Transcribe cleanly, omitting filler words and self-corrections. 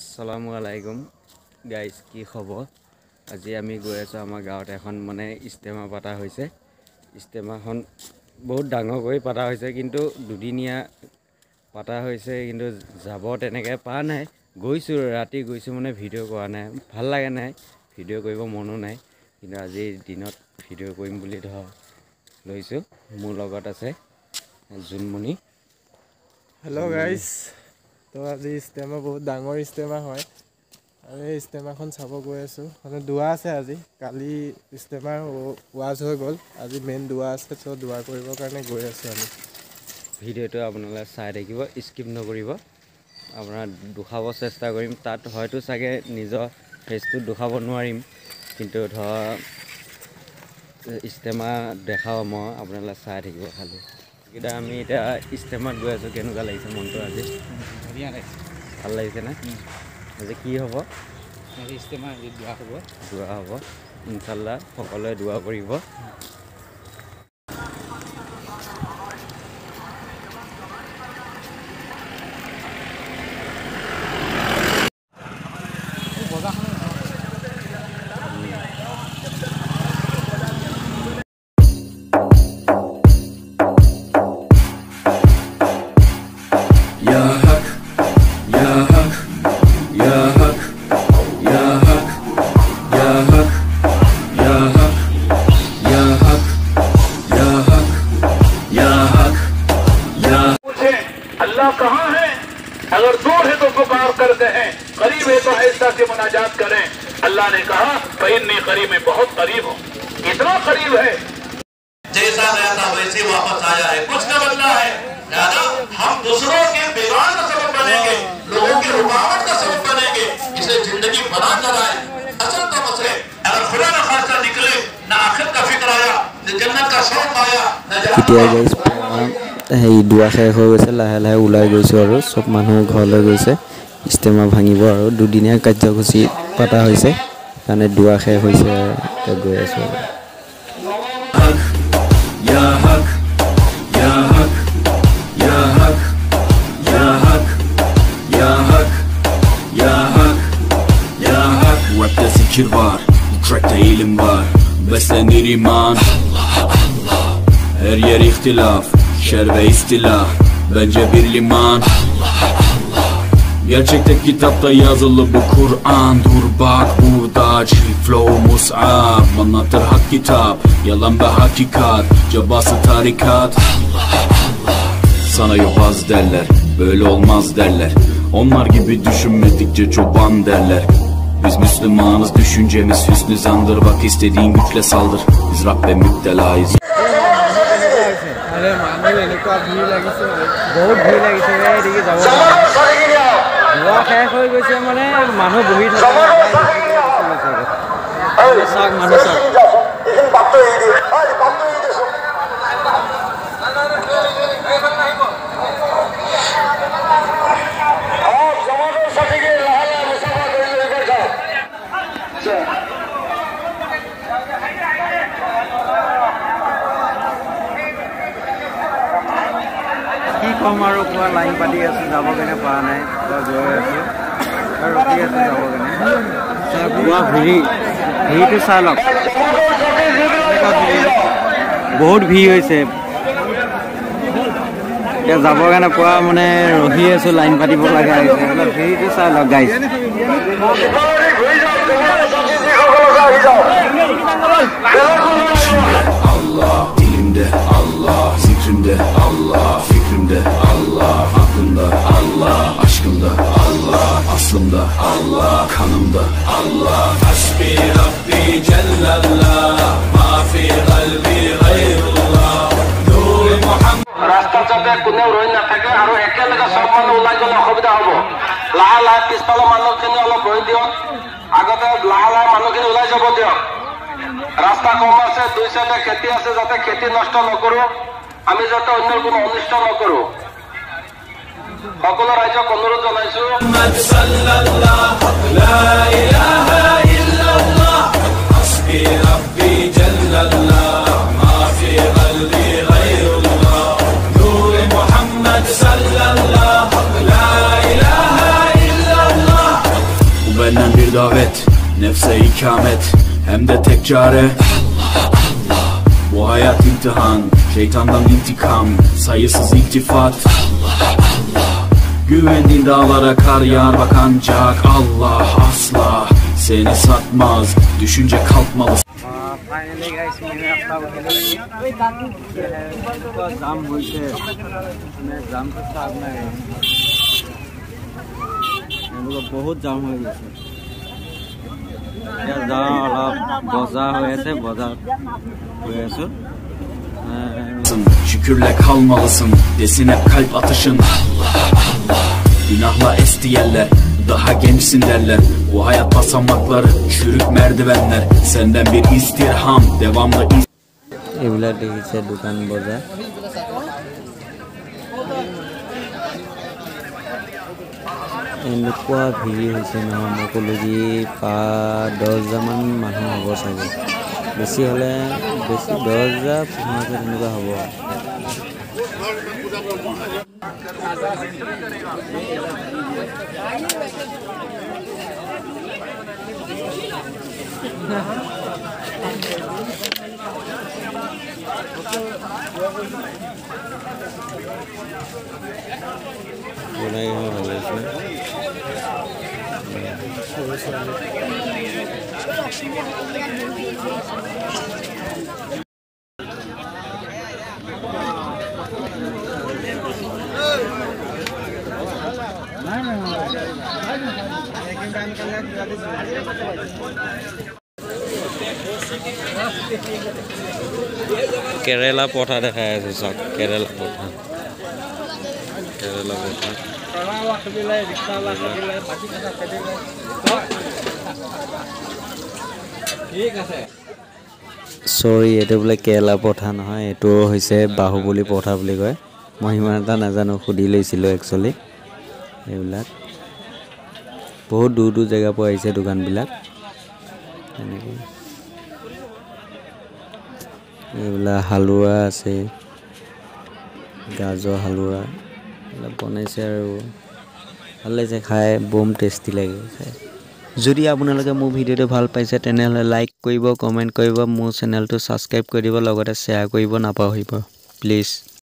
আসসালামু আলাইকুম গাইজ, কি খবৰ? আজি আমি গৈ আছোঁ আমাৰ গাঁৱত এখন মানে ইজতেমা পাতা হৈছে। ইজতেমাখন বহুত ডাঙৰকৈ পাতা হৈছে, কিন্তু দুদিনীয়া পাতা হৈছে, কিন্তু যাব তেনেকৈ পৰা নাই। গৈছোঁ, ৰাতি গৈছোঁ, মানে ভিডিঅ' কৰা নাই, ভাল লাগে নাই, ভিডিঅ' কৰিব মনো নাই, কিন্তু আজিৰ দিনত ভিডিঅ' কৰিম বুলি লৈছোঁ। মোৰ লগত আছে জোনমণি। হেল্ল' গাইজ, তো আজি ইজতেমা বহুত ডাঙৰ ইজতেমা হয় আৰু এই ইজতেমাখন চাব গৈ আছোঁ। মানে দুৱা আছে আজি, কালি ইজতেমাৰ ৱাজ হৈ গ'ল, আজি মেইন দুৱা আছে, চ' দুৱা কৰিবৰ কাৰণে গৈ আছোঁ আমি। ভিডিঅ'টো আপোনালোকে চাই থাকিব, স্কিপ নকৰিব। আপোনাৰ দুখাব চেষ্টা কৰিম, তাত হয়তো চাগে নিজৰ ফেচটো দুখাব নোৱাৰিম, কিন্তু ইজতেমা দেখাব মই, আপোনালোকে চাই থাকিব খালি। এতিয়া আমি ইজতেমাত গৈ আছোঁ। কেনেকুৱা লাগিছে মনটো আজি? ধুনীয়া লাগিছে, ভাল লাগিছে নে? আজি কি হ'ব? আজি ইজতেমা, আজি দুৱা হ'ব। দুৱা হ'ব, ইনশাল্লাহ সকলোৱে দুৱা কৰিব। अल्लाह कहाँ है? अगर दूर है तो पुकार करते हैं, करीब है तो ऐसा से मुनाजात करें। अल्लाह ने कहा फइन्नी करीब में बहुत करीब हूँ, इतना करीब है। जैसा गया था वैसे वापस आया है, कुछ न बदला है। दादा, हम दूसरों के बिगाड़ का सबब बनेंगे, लोगों की रुकावट का सबब बनेंगे, इसे जिंदगी बना चलाए। असल तो मसले अगर खुदा का खर्चा निकले, ना आखिर का फिक्र आया, न जन्नत का शौक आया, সেই দুৱা শেষ হৈ গৈছে, লাহে লাহে ওলাই গৈছোঁ আৰু চব মানুহ ঘৰলৈ গৈছে। ইজতেমা ভাঙিব আৰু দুদিনীয়া কাৰ্যসূচী পতা হৈছে, কাৰণে দুৱা শেষ হৈছে, গৈ আছোঁ। Rap'te zikir var, bu track'te ilim var, beslenir iman. Her yer ihtilaf, şer ve istilah, bence bir liman. Gerçekte kitapta yazılı bu Kur'an. Dur bak burada, flow mus'ab, anlatır hak kitap, yalan ve hakikat, cabası tarikat. Sana yobaz derler, böyle olmaz derler, onlar gibi düşünmedikçe çoban derler. Biz Müslümanız, düşüncemiz hüsnü zandır, bak istediğin güçle saldır, biz Rabbe müptelayız. মানুহ এনেকুৱা ভিৰ লাগিছে, বহুত ভিৰ লাগিছে, এদিকে যাব দুৱা শেষ হৈ গৈছে, মানে মানুহ বহি থাকে। চাওক মানুহ চাওক, কি ক'ম আৰু, কোৱা লাইন পাতি আছোঁ, যাব কাৰণে পৰা নাই, গৈ আছোঁ আৰু ৰখি আছোঁ যাব কাৰণে। পুৱা ভিৰটো চাই লওক, বহুত ভিৰ হৈছে। এতিয়া যাবৰ কাৰণে পুৱা মানে ৰখি আছোঁ, লাইন পাতিব লগা হৈছে, অলপ ভিৰটো চাই লওক guys. Allah, dilimde Allah, zikrimde Allah, fikrimde Allah, aklımda Allah, aşkımda Allah, aslımda Allah, kanımda Allah. Hasbi Rabbi Cellallah, ma fi qalbi gayrullah, nur Muhammad. রাস্তা যাতে কোনেও ৰৈ নাথাকে আৰু একেলগে সব মানুহ ওলাই গ'লে অসুবিধা হ'ব। লাহে লাহে পিছফালৰ মানুহখিনি অলপ ৰৈ দিয়ক, আগতে লাহে লাহে মানুহখিনি ওলাই যাব দিয়ক। ৰাস্তা কম আছে, দুই সাইডে খেতি আছে, যাতে খেতি নষ্ট নকৰো, আমি যাতে অন্যৰ কোনো অনিষ্ট নকৰো। সকলো ৰাইজক অনুৰোধ জনাইছো। Muhammad sallallahu la ilaha illallah. bir davet, nefse ikamet, hem de tek çare Allah. Bu hayat imtihan, şeytandan intikam, sayısız iltifat Allah. Güvendiğin dağlara kar yağar bak ancak Allah asla seni satmaz, düşünce kalkmalısın. Finally guys, मैंने अपना जाम होइছে मैं जाम के साथ में बहुत जाम হৈ গৈছে এতিয়া যাওঁ অলপ বজাৰ হৈ আছে বজাৰ হৈ আছো Şükürle kalmalısın desin hep kalp atışın Allah Allah. Günahla esti yerler, daha gençsin derler. Bu hayat basamakları, çürük merdivenler. Senden bir istirham, devamlı এইবিলাক দেখিছে দোকান বজাৰ এনেকুৱা ভিৰ হৈছে নহয় মই ক'লোঁ কি 10,000মান মানুহ হ'ব চাগে বেছি হ'লে বেছি 10,000 15,000 তেনেকুৱা হ'ব বনাই ভাল লাগিছে কেৰেলা পঠা দেখাই আছে চাওক কেৰেলা পঠা চৰি এইটো বোলে কেৰেলা পঠা নহয় এইটো হৈছে বাহুবলী পঠা বুলি কয় মই ইমান এটা নাজানো সুধি লৈছিলোঁ একচুৱেলি এইবিলাক বহুত দূৰ দূৰ জেগাৰ পৰা আহিছে দোকানবিলাক এনেকৈ এইবিলাক হালোৱা আছে গাজৰ হালোৱা এইবিলাক বনাইছে আৰু ভাল লাগিছে খাই বম টেষ্টি লাগে খাই যদি আপোনালোকে মোৰ ভিডিঅ'টো ভাল পাইছে তেনেহ'লে লাইক কৰিব কমেণ্ট কৰিব মোৰ চেনেলটো ছাবস্ক্ৰাইব কৰি দিব লগতে শ্বেয়াৰ কৰিব নাপাহৰিব প্লিজ